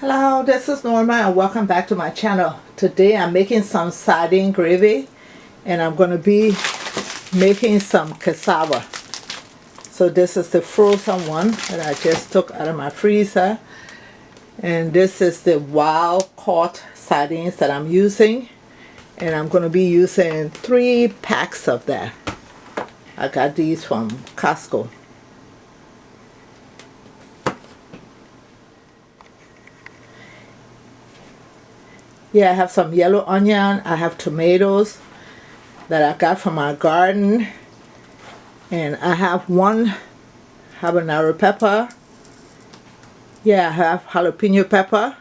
Hello, this is Norma and welcome back to my channel. Today I'm making some sardine gravy and I'm going to be making some cassava. So this is the frozen one that I just took out of my freezer, and this is the wild caught sardines that I'm using, and I'm going to be using 3 packs of that. I got these from Costco. Yeah, I have some yellow onion, I have tomatoes that I got from my garden, and I have 1 habanero pepper. Here I have jalapeno pepper,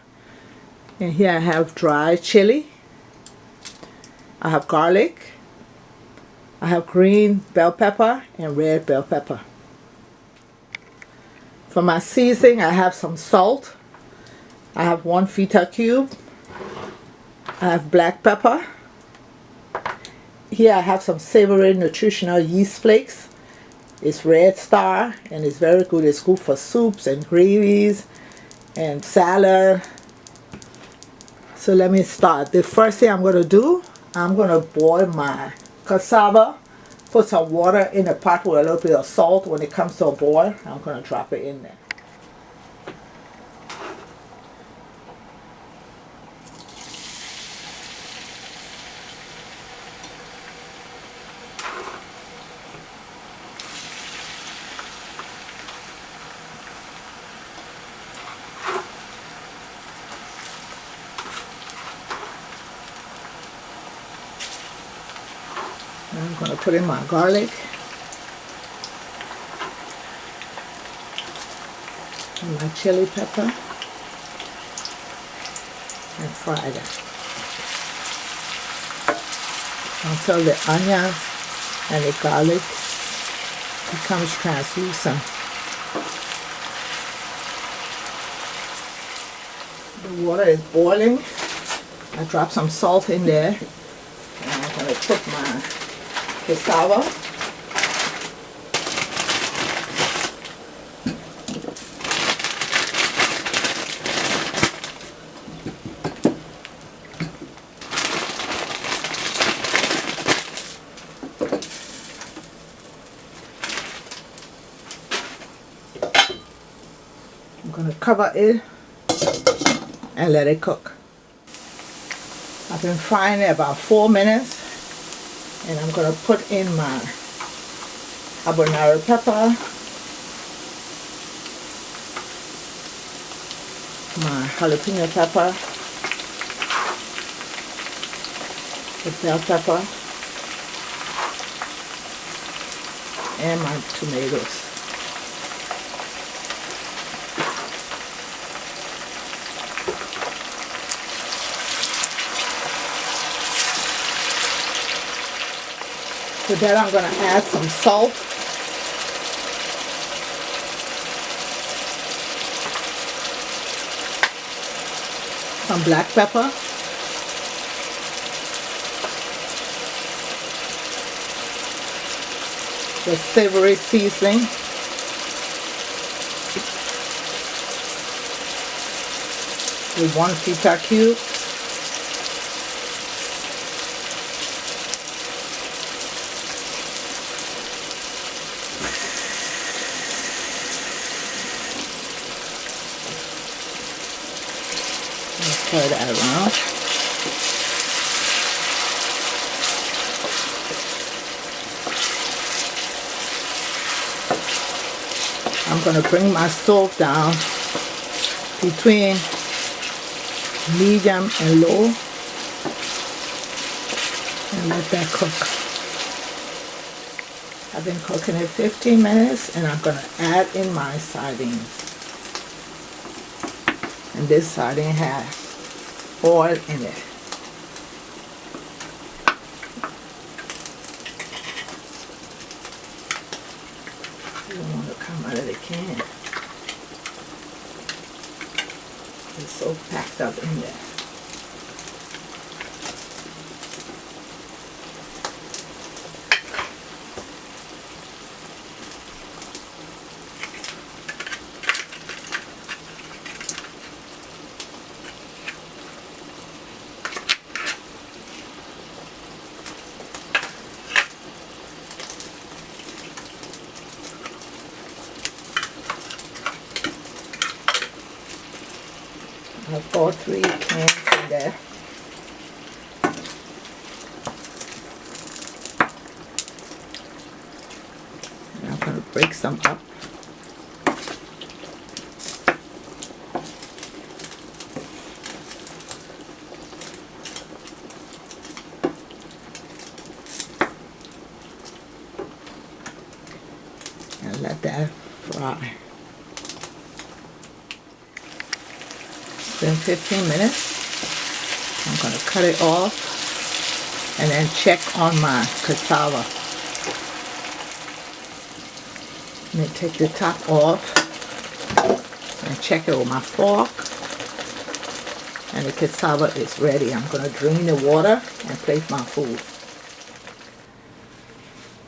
and here I have dried chili. I have garlic. I have green bell pepper and red bell pepper. For my seasoning, I have some salt. I have 1 feta cube. I have black pepper. Here I have some savory nutritional yeast flakes. It's Red Star and it's very good. It's good for soups and gravies and salad. So let me start. The first thing I'm going to do, I'm going to boil my cassava. Put some water in a pot with a little bit of salt. When it comes to a boil, I'm going to drop it in there. I'm going to put in my garlic and my chili pepper and fry that until the onion and the garlic becomes translucent. The water is boiling. I drop some salt in there, and I'm going to cook my cassava. I'm going to cover it and let it cook. I've been frying it about 4 minutes. And I'm going to put in my habanero pepper, my jalapeno pepper, the bell pepper, and my tomatoes. To that I'm going to add some salt, some black pepper, the savory seasoning, with 1 feta cube, stir that around. I'm going to bring my stove down between medium and low and let that cook. I've been cooking it 15 minutes and I'm going to add in my sardines. And this sardine has oil in it. You don't want to come out of the can. It's so packed up in there. I've got 3 cans in there. And I'm going to break some up. And let that fry. It's been 15 minutes. I'm going to cut it off and then check on my cassava. Let me take the top off and check it with my fork. And the cassava is ready. I'm going to drain the water and place my food.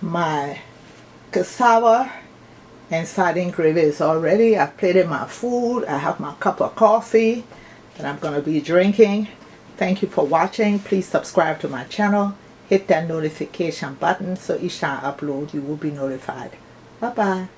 My cassava and sardine gravy is all ready. I've plated my food. I have my cup of coffee that I'm going to be drinking. Thank you for watching. Please subscribe to my channel. Hit that notification button so each time I upload you will be notified. Bye bye.